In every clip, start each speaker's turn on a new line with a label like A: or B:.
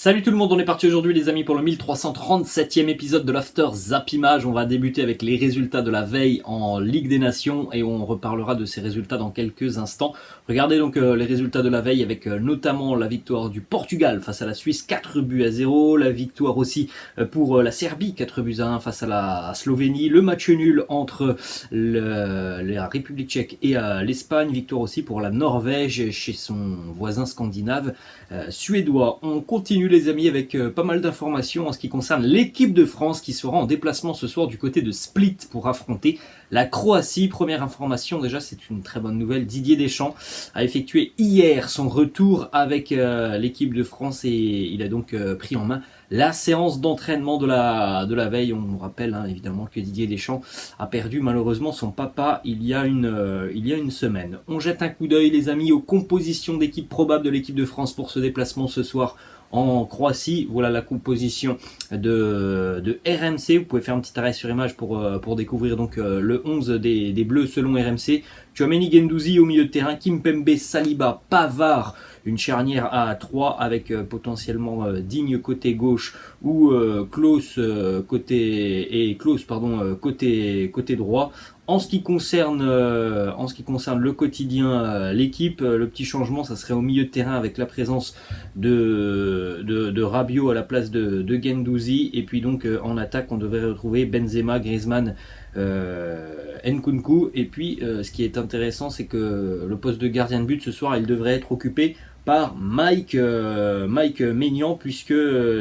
A: Salut tout le monde, on est parti aujourd'hui les amis pour le 1337e épisode de l'After Zap Image. On va débuter avec les résultats de la veille en Ligue des Nations et on reparlera de ces résultats dans quelques instants. Regardez donc les résultats de la veille avec notamment la victoire du Portugal face à la Suisse 4-0, la victoire aussi pour la Serbie 4-1 face à la Slovénie, le match nul entre la République tchèque et l'Espagne, victoire aussi pour la Norvège chez son voisin scandinave suédois. On continue les amis avec pas mal d'informations en ce qui concerne l'équipe de France qui sera en déplacement ce soir du côté de Split pour affronter la Croatie. Première information, déjà c'est une très bonne nouvelle, Didier Deschamps a effectué hier son retour avec l'équipe de France et il a donc pris en main la séance d'entraînement de la veille. On nous rappelle évidemment que Didier Deschamps a perdu malheureusement son papa il y a une semaine. On jette un coup d'œil les amis aux compositions d'équipe probables de l'équipe de France pour ce déplacement ce soir en Croatie. Voilà la composition de RMC. Vous pouvez faire un petit arrêt sur image pour découvrir donc le 11 des Bleus selon RMC. Tchouaméni, Guendouzi au milieu de terrain, Kimpembe, Saliba, Pavard, une charnière à 3 avec potentiellement Digne côté gauche ou Klose côté droit. En ce qui concerne le quotidien, l'équipe, le petit changement, ça serait au milieu de terrain avec la présence de Rabiot à la place de Guendouzi. Et puis donc en attaque, on devrait retrouver Benzema, Griezmann, Nkunku. Et puis ce qui est intéressant, c'est que le poste de gardien de but ce soir, il devrait être occupé par Mike Maignan, puisque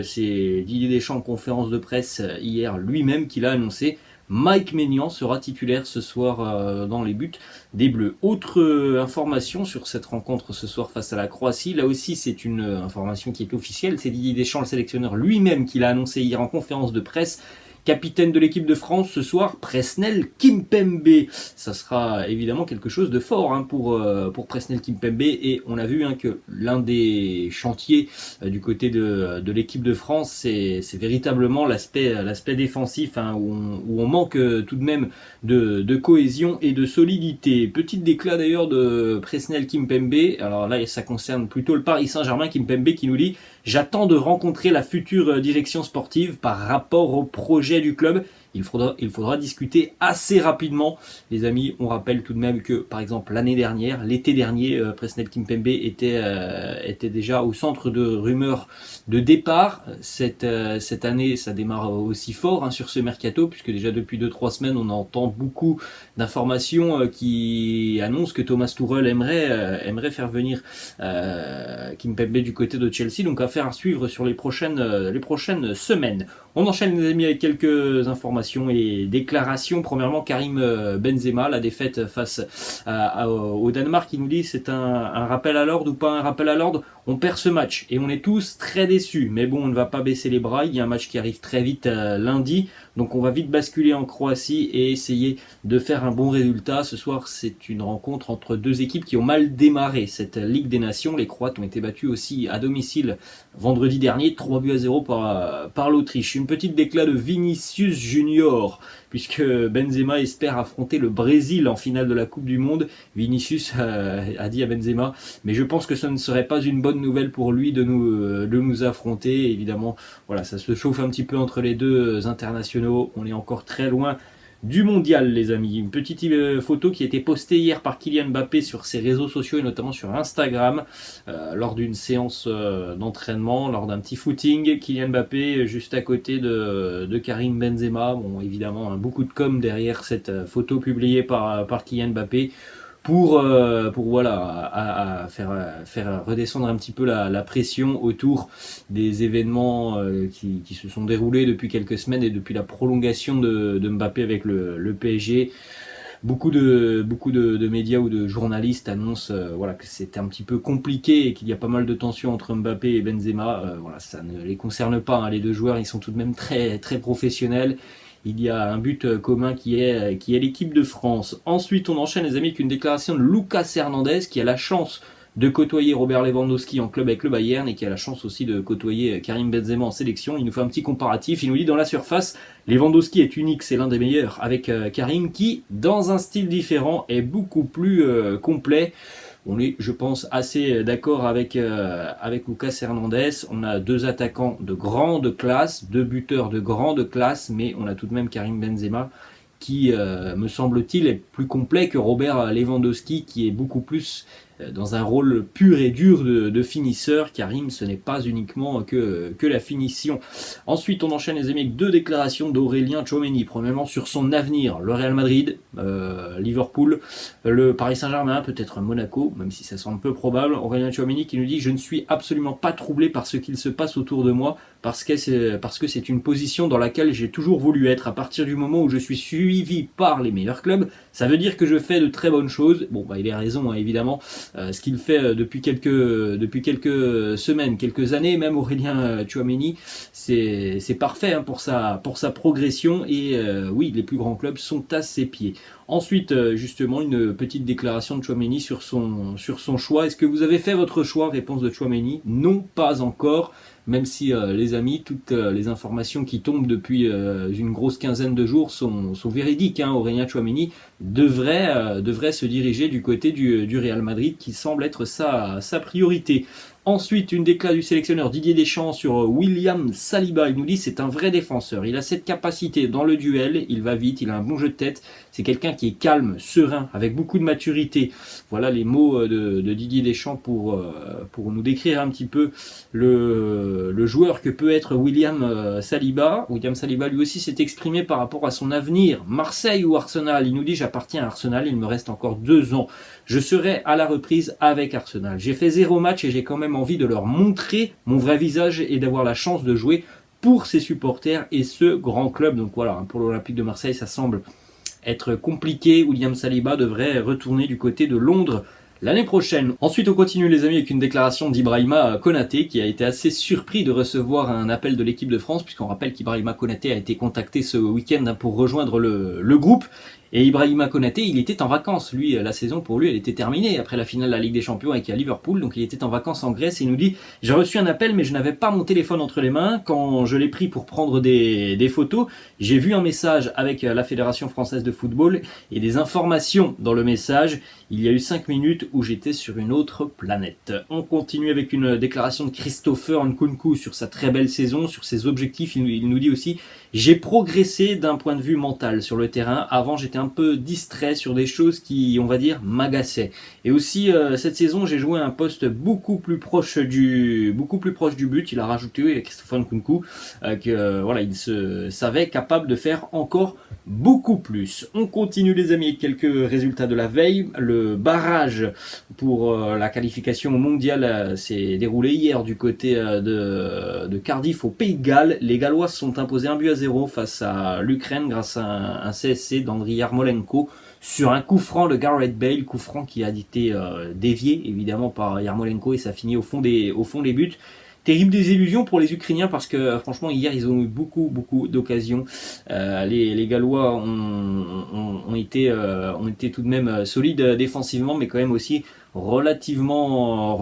A: c'est Didier Deschamps en conférence de presse hier lui-même qui l'a annoncé. Mike Maignan sera titulaire ce soir dans les buts des Bleus. Autre information sur cette rencontre ce soir face à la Croatie, là aussi c'est une information qui est officielle, c'est Didier Deschamps, le sélectionneur lui-même, qui l'a annoncé hier en conférence de presse. Capitaine de l'équipe de France ce soir, Presnel Kimpembe. Ça sera évidemment quelque chose de fort pour Presnel Kimpembe. Et on a vu que l'un des chantiers du côté de l'équipe de France, c'est véritablement l'aspect défensif, où on manque tout de même de cohésion et de solidité. Petite déclat d'ailleurs de Presnel Kimpembe. Alors là, ça concerne plutôt le Paris Saint-Germain. Kimpembe qui nous dit: j'attends de rencontrer la future direction sportive par rapport au projet du club. Il faudra discuter assez rapidement. Les amis, on rappelle tout de même que, par exemple, l'été dernier, Presnel Kimpembe était déjà au centre de rumeurs de départ. Cette année, ça démarre aussi fort sur ce mercato, puisque déjà depuis 2-3 semaines, on entend beaucoup d'informations qui annoncent que Thomas Tuchel aimerait faire venir Kimpembe du côté de Chelsea. Donc à faire suivre sur les prochaines semaines. On enchaîne les amis avec quelques informations et déclarations. Premièrement, Karim Benzema, la défaite face au Danemark, qui nous dit: c'est un rappel à l'ordre ou pas un rappel à l'ordre? On perd ce match et on est tous très déçus. Mais bon, on ne va pas baisser les bras. Il y a un match qui arrive très vite lundi. Donc on va vite basculer en Croatie et essayer de faire un bon résultat. Ce soir, c'est une rencontre entre deux équipes qui ont mal démarré cette Ligue des Nations. Les Croates ont été battus aussi à domicile vendredi dernier, 3-0 par l'Autriche. Une petite déclat de Vinicius Junior, puisque Benzema espère affronter le Brésil en finale de la Coupe du Monde. Vinicius a dit à Benzema: mais je pense que ce ne serait pas une bonne nouvelle pour lui de nous affronter. Évidemment, voilà, ça se chauffe un petit peu entre les deux internationaux. On est encore très loin du mondial les amis. Une petite photo qui a été postée hier par Kylian Mbappé sur ses réseaux sociaux et notamment sur Instagram lors d'une séance d'entraînement, lors d'un petit footing. Kylian Mbappé juste à côté de Karim Benzema. Bon, évidemment beaucoup de com derrière cette photo publiée par Kylian Mbappé pour faire redescendre un petit peu la pression autour des événements qui se sont déroulés depuis quelques semaines et depuis la prolongation de Mbappé avec le PSG. Beaucoup de médias ou de journalistes annoncent que c'était un petit peu compliqué et qu'il y a pas mal de tensions entre Mbappé et Benzema. Ça ne les concerne pas, les deux joueurs, ils sont tout de même très, très professionnels. Il y a un but commun qui est l'équipe de France. Ensuite, on enchaîne les amis avec une déclaration de Lucas Hernandez qui a la chance de côtoyer Robert Lewandowski en club avec le Bayern et qui a la chance aussi de côtoyer Karim Benzema en sélection. Il nous fait un petit comparatif. Il nous dit: dans la surface, Lewandowski est unique, c'est l'un des meilleurs, avec Karim qui, dans un style différent, est beaucoup plus complet. On est, je pense, assez d'accord avec Lucas Hernandez. On a deux attaquants de grande classe, deux buteurs de grande classe, mais on a tout de même Karim Benzema qui, me semble-t-il, est plus complet que Robert Lewandowski, qui est beaucoup plus dans un rôle pur et dur de finisseur. Karim, ce n'est pas uniquement que la finition. Ensuite, on enchaîne les amis avec deux déclarations d'Aurélien Tchouameni. Premièrement, sur son avenir, le Real Madrid, Liverpool, le Paris Saint-Germain, peut-être Monaco, même si ça semble peu probable. Aurélien Tchouameni qui nous dit « Je ne suis absolument pas troublé par ce qu'il se passe autour de moi, parce que c'est une position dans laquelle j'ai toujours voulu être. À partir du moment où je suis suivi par les meilleurs clubs, ça veut dire que je fais de très bonnes choses. » Bon, il a raison, hein, évidemment. Ce qu'il fait depuis quelques semaines, quelques années, même Aurélien Tchouameni, c'est parfait, hein, pour sa progression. Et oui, les plus grands clubs sont à ses pieds. Ensuite, justement, une petite déclaration de Tchouameni sur son choix. Est-ce que vous avez fait votre choix? Réponse de Tchouameni: non, pas encore. Même si, les amis, toutes les informations qui tombent depuis une grosse quinzaine de jours sont véridiques, hein. Aurélien Tchouameni devrait se diriger du côté du Real Madrid, qui semble être sa priorité. Ensuite, une déclaration du sélectionneur Didier Deschamps sur William Saliba. Il nous dit c'est un vrai défenseur. Il a cette capacité dans le duel, il va vite, il a un bon jeu de tête. C'est quelqu'un qui est calme, serein, avec beaucoup de maturité. Voilà les mots de Didier Deschamps pour nous décrire un petit peu le joueur que peut être William Saliba. William Saliba lui aussi s'est exprimé par rapport à son avenir. Marseille ou Arsenal? Il nous dit j'appartiens à Arsenal, il me reste encore 2 ans. Je serai à la reprise avec Arsenal. J'ai fait 0 match et j'ai quand même envie de leur montrer mon vrai visage et d'avoir la chance de jouer pour ses supporters et ce grand club. Donc voilà, pour l'Olympique de Marseille, ça semble être compliqué. William Saliba devrait retourner du côté de Londres l'année prochaine. Ensuite, on continue les amis avec une déclaration d'Ibrahima Konaté, qui a été assez surpris de recevoir un appel de l'équipe de France, puisqu'on rappelle qu'Ibrahima Konaté a été contacté ce week-end pour rejoindre le groupe. Et Ibrahima Konaté, il était en vacances. Lui, la saison pour lui, elle était terminée après la finale de la Ligue des Champions avec Liverpool. Donc il était en vacances en Grèce et il nous dit « J'ai reçu un appel mais je n'avais pas mon téléphone entre les mains. Quand je l'ai pris pour prendre des photos, j'ai vu un message avec la Fédération Française de Football et des informations dans le message. Il y a eu 5 minutes où j'étais sur une autre planète. » On continue avec une déclaration de Christopher Nkunku sur sa très belle saison, sur ses objectifs. Il nous dit aussi « J'ai progressé d'un point de vue mental sur le terrain. Avant, j'étais un peu distrait sur des choses qui, on va dire, m'agaçaient. Et aussi, cette saison, j'ai joué à un poste beaucoup plus proche du but. » Il a rajouté, Christopher Nkunku, voilà, il se savait capable de faire encore beaucoup plus. On continue les amis avec quelques résultats de la veille. Le barrage pour la qualification mondiale s'est déroulé hier du côté de Cardiff au Pays de Galles. Les Gallois se sont imposés 1-0 face à l'Ukraine grâce à un CSC d'Andriy Yarmolenko sur un coup franc de Gareth Bale, coup franc qui a été dévié évidemment par Yarmolenko et ça finit au fond des buts. Terrible désillusion pour les Ukrainiens parce que franchement hier ils ont eu beaucoup d'occasions. Les Gallois ont été tout de même solides défensivement, mais quand même aussi relativement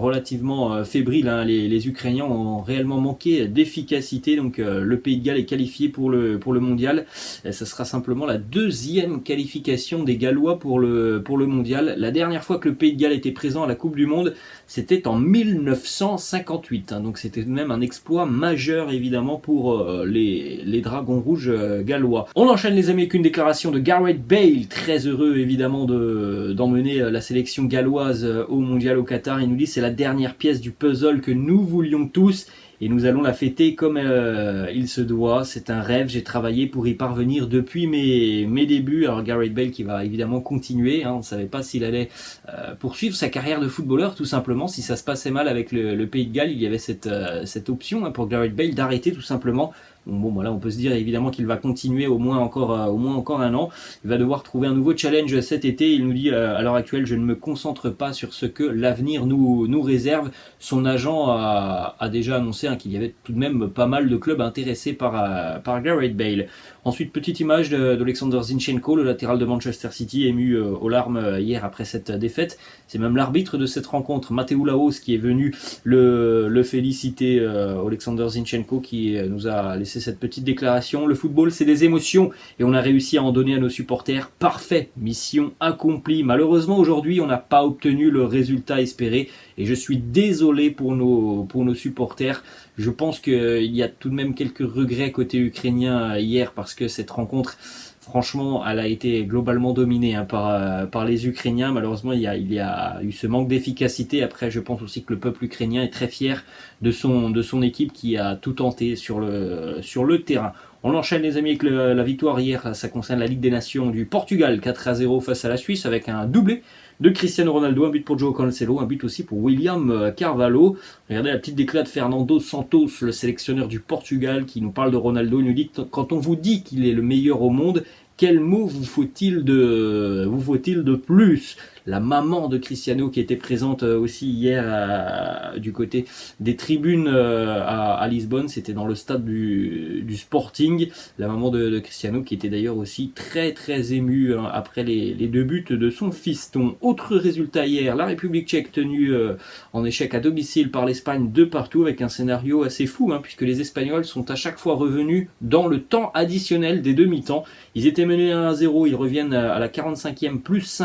A: fébriles, hein. Les Ukrainiens ont réellement manqué d'efficacité. Donc le Pays de Galles est qualifié pour le mondial. Ça sera simplement la 2e qualification des Gallois pour le mondial. La dernière fois que le Pays de Galles était présent à la Coupe du Monde, c'était en 1958, hein. Donc c'était même un exploit majeur évidemment pour les Dragons Rouges gallois. On enchaîne les amis avec une déclaration de Gareth Bale, très heureux évidemment d'emmener la sélection galloise au mondial au Qatar. Il nous dit c'est la dernière pièce du puzzle que nous voulions tous et nous allons la fêter comme il se doit. C'est un rêve, j'ai travaillé pour y parvenir depuis mes débuts. Alors Gareth Bale qui va évidemment continuer, hein. On ne savait pas s'il allait poursuivre sa carrière de footballeur tout simplement. Si ça se passait mal avec le Pays de Galles, il y avait cette option, hein, pour Gareth Bale d'arrêter tout simplement. Bon, voilà, on peut se dire évidemment qu'il va continuer au moins encore un an. Il va devoir trouver un nouveau challenge cet été. Il nous dit à l'heure actuelle, je ne me concentre pas sur ce que l'avenir nous réserve. Son agent a déjà annoncé, hein, qu'il y avait tout de même pas mal de clubs intéressés par Gareth Bale. Ensuite, petite image d'Alexander Zinchenko, le latéral de Manchester City, ému aux larmes hier après cette défaite. C'est même l'arbitre de cette rencontre, Mateu Laos, qui est venu le féliciter. Alexander Zinchenko qui nous a laissé laissé cette petite déclaration. Le football, c'est des émotions et on a réussi à en donner à nos supporters. Parfait, mission accomplie. Malheureusement, aujourd'hui, on n'a pas obtenu le résultat espéré et je suis désolé pour nos supporters. Je pense qu'il y a tout de même quelques regrets côté ukrainien hier parce que cette rencontre, franchement, elle a été globalement dominée par les Ukrainiens. Malheureusement, il y a eu ce manque d'efficacité. Après, je pense aussi que le peuple ukrainien est très fier de son équipe qui a tout tenté sur le terrain. On enchaîne les amis avec la victoire hier, ça concerne la Ligue des Nations du Portugal, 4-0 face à la Suisse avec un doublé de Cristiano Ronaldo, un but pour João Cancelo, un but aussi pour William Carvalho. Regardez la petite déclat de Fernando Santos, le sélectionneur du Portugal, qui nous parle de Ronaldo. Il nous dit que quand on vous dit qu'il est le meilleur au monde, quel mot vous faut-il de plus? La maman de Cristiano qui était présente aussi hier du côté des tribunes à Lisbonne, c'était dans le stade du Sporting. La maman de Cristiano qui était d'ailleurs aussi très très émue après les deux buts de son fiston. Autre résultat hier, la République tchèque tenue en échec à domicile par l'Espagne 2-2 avec un scénario assez fou puisque les Espagnols sont à chaque fois revenus dans le temps additionnel des demi-temps. Ils étaient menés 1-0, ils reviennent à la 45e plus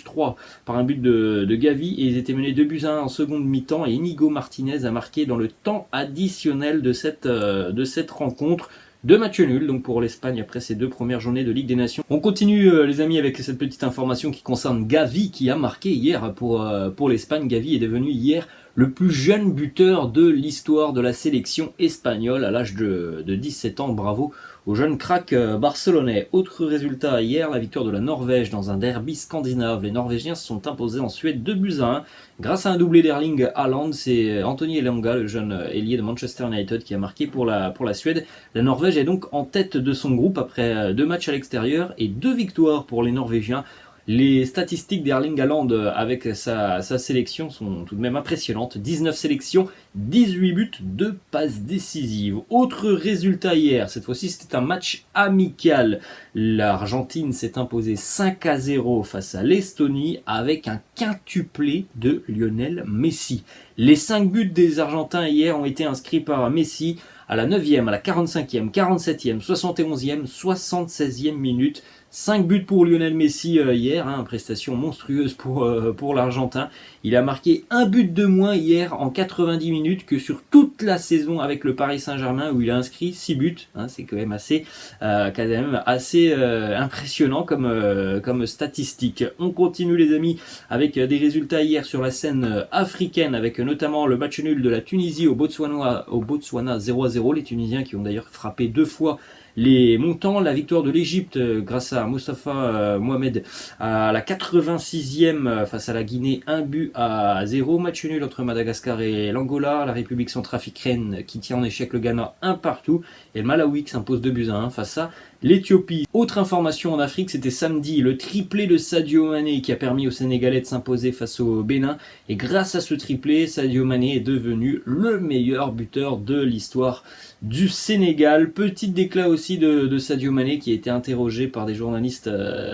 A: 3 par un but de Gavi et ils étaient menés 2-1 en seconde mi-temps et Inigo Martinez a marqué dans le temps additionnel de cette rencontre. 2 matchs nuls donc pour l'Espagne après ces 2 premières journées de Ligue des Nations. On continue les amis avec cette petite information qui concerne Gavi qui a marqué hier pour l'Espagne. Gavi est devenu hier le plus jeune buteur de l'histoire de la sélection espagnole à l'âge de 17 ans. Bravo au jeune crack barcelonais. Autre résultat hier, la victoire de la Norvège dans un derby scandinave. Les Norvégiens se sont imposés en Suède 2-1 grâce à un doublé d'Erling Haaland. C'est Anthony Elanga, le jeune ailier de Manchester United, qui a marqué pour la Suède. La Norvège est donc en tête de son groupe après 2 matchs à l'extérieur et 2 victoires pour les Norvégiens. Les statistiques d'Erling Haaland avec sa sélection sont tout de même impressionnantes. 19 sélections, 18 buts, 2 passes décisives. Autre résultat hier, cette fois-ci c'était un match amical. L'Argentine s'est imposée 5-0 face à l'Estonie avec un quintuplé de Lionel Messi. Les 5 buts des Argentins hier ont été inscrits par Messi à la 9e, à la 45e, 47e, 71e, 76e minute. 5 buts pour Lionel Messi hier, prestation monstrueuse pour l'Argentin. Il a marqué un but de moins hier en 90 minutes que sur toute la saison avec le Paris Saint-Germain où il a inscrit 6 buts. C'est quand même assez impressionnant comme statistique. On continue les amis avec des résultats hier sur la scène africaine avec notamment le match nul de la Tunisie au Botswana 0-0. Les Tunisiens qui ont d'ailleurs frappé 2 fois les montants, la victoire de l'Égypte grâce à Mostafa Mohamed à la 86e face à la Guinée, 1-0. Match nul entre Madagascar et l'Angola, la République centrafricaine qui tient en échec le Ghana 1-1 et le Malawi qui s'impose 2-1 face à l'Éthiopie. Autre information en Afrique, c'était samedi, le triplé de Sadio Mané qui a permis aux Sénégalais de s'imposer face au Bénin. Et grâce à ce triplé, Sadio Mané est devenu le meilleur buteur de l'histoire du Sénégal. Petite déclat aussi de Sadio Mané qui a été interrogé par des journalistes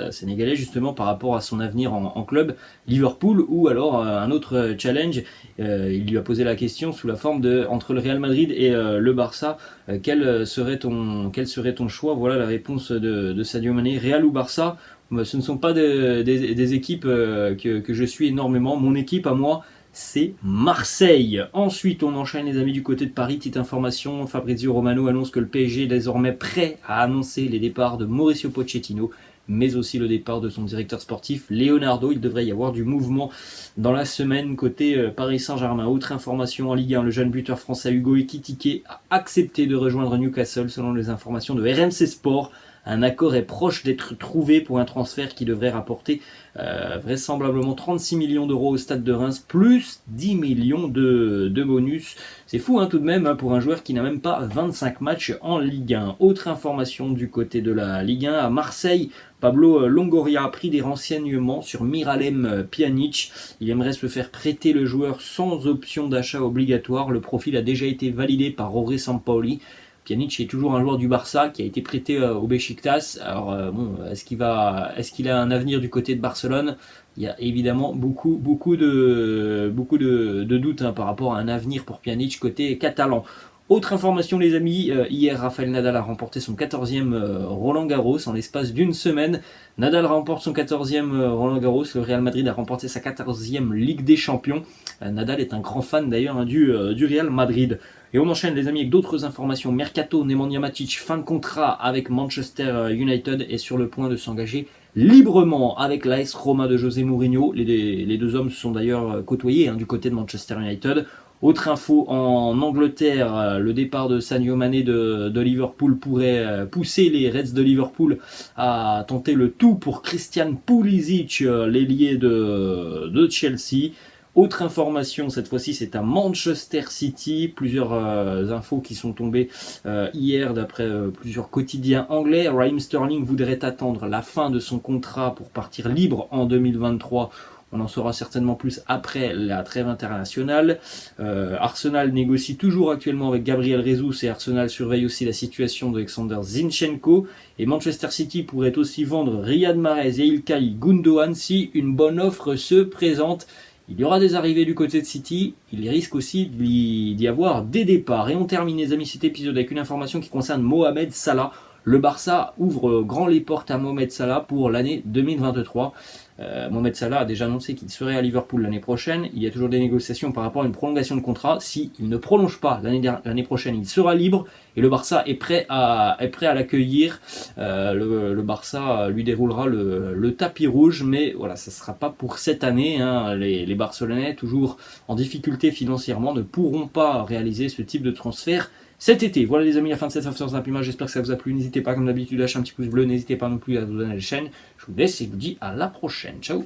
A: sénégalais justement par rapport à son avenir en club, Liverpool ou alors un autre challenge. Il lui a posé la question sous la forme de entre le Real Madrid et le Barça, quel serait ton choix? Voilà la réponse de Sadio Mané. Real ou Barça? Ce ne sont pas des équipes que je suis énormément. Mon équipe à moi, c'est Marseille. Ensuite, on enchaîne les amis du côté de Paris. Petite information, Fabrizio Romano annonce que le PSG est désormais prêt à annoncer les départs de Mauricio Pochettino, mais aussi le départ de son directeur sportif Leonardo. Il devrait y avoir du mouvement dans la semaine côté Paris Saint-Germain. Autre information en Ligue 1, le jeune buteur français Hugo Ekitike a accepté de rejoindre Newcastle selon les informations de RMC Sport. Un accord est proche d'être trouvé pour un transfert qui devrait rapporter vraisemblablement 36 millions d'euros au Stade de Reims, plus 10 millions de bonus. C'est fou tout de même pour un joueur qui n'a même pas 25 matchs en Ligue 1. Autre information du côté de la Ligue 1, à Marseille, Pablo Longoria a pris des renseignements sur Miralem Pjanic. Il aimerait se faire prêter le joueur sans option d'achat obligatoire. Le profil a déjà été validé par Jorge Sampaoli. Pjanic est toujours un joueur du Barça qui a été prêté au Beşiktaş. Alors est-ce qu'il a un avenir du côté de Barcelone? Il y a évidemment beaucoup de doutes par rapport à un avenir pour Pjanic côté catalan. Autre information les amis, hier Rafael Nadal a remporté son 14e Roland Garros en l'espace d'une semaine. Nadal remporte son 14e Roland Garros, le Real Madrid a remporté sa 14e Ligue des Champions. Nadal est un grand fan d'ailleurs du Real Madrid. Et on enchaîne les amis avec d'autres informations. Mercato, Nemanja Matic, fin de contrat avec Manchester United, est sur le point de s'engager librement avec l'AS Roma de José Mourinho. Les deux hommes se sont d'ailleurs côtoyés du côté de Manchester United. Autre info en Angleterre, le départ de Sadio Mané de Liverpool pourrait pousser les Reds de Liverpool à tenter le tout pour Christian Pulisic, l'ailier de Chelsea. Autre information, cette fois-ci c'est à Manchester City, plusieurs infos qui sont tombées hier d'après plusieurs quotidiens anglais. Raheem Sterling voudrait attendre la fin de son contrat pour partir libre en 2023. On en saura certainement plus après la trêve internationale. Arsenal négocie toujours actuellement avec Gabriel Jesus et Arsenal surveille aussi la situation d'Alexander Zinchenko. Et Manchester City pourrait aussi vendre Riyad Mahrez et Ilkay Gundogan si une bonne offre se présente. Il y aura des arrivées du côté de City, il risque aussi d'y avoir des départs. Et on termine les amis cet épisode avec une information qui concerne Mohamed Salah. Le Barça ouvre grand les portes à Mohamed Salah pour l'année 2023. Mohamed Salah a déjà annoncé qu'il serait à Liverpool l'année prochaine. Il y a toujours des négociations par rapport à une prolongation de contrat. S'il ne prolonge pas l'année prochaine, il sera libre et le Barça est prêt à l'accueillir. Le Barça lui déroulera le tapis rouge, mais voilà, ça ne sera pas pour cette année. Les Barcelonais, toujours en difficulté financièrement, ne pourront pas réaliser ce type de transfert cet été. Voilà les amis, la fin de cette affaire Snap Image, j'espère que ça vous a plu. N'hésitez pas comme d'habitude à lâcher un petit pouce bleu, n'hésitez pas non plus à vous abonner à la chaîne. Je vous laisse et je vous dis à la prochaine. Ciao.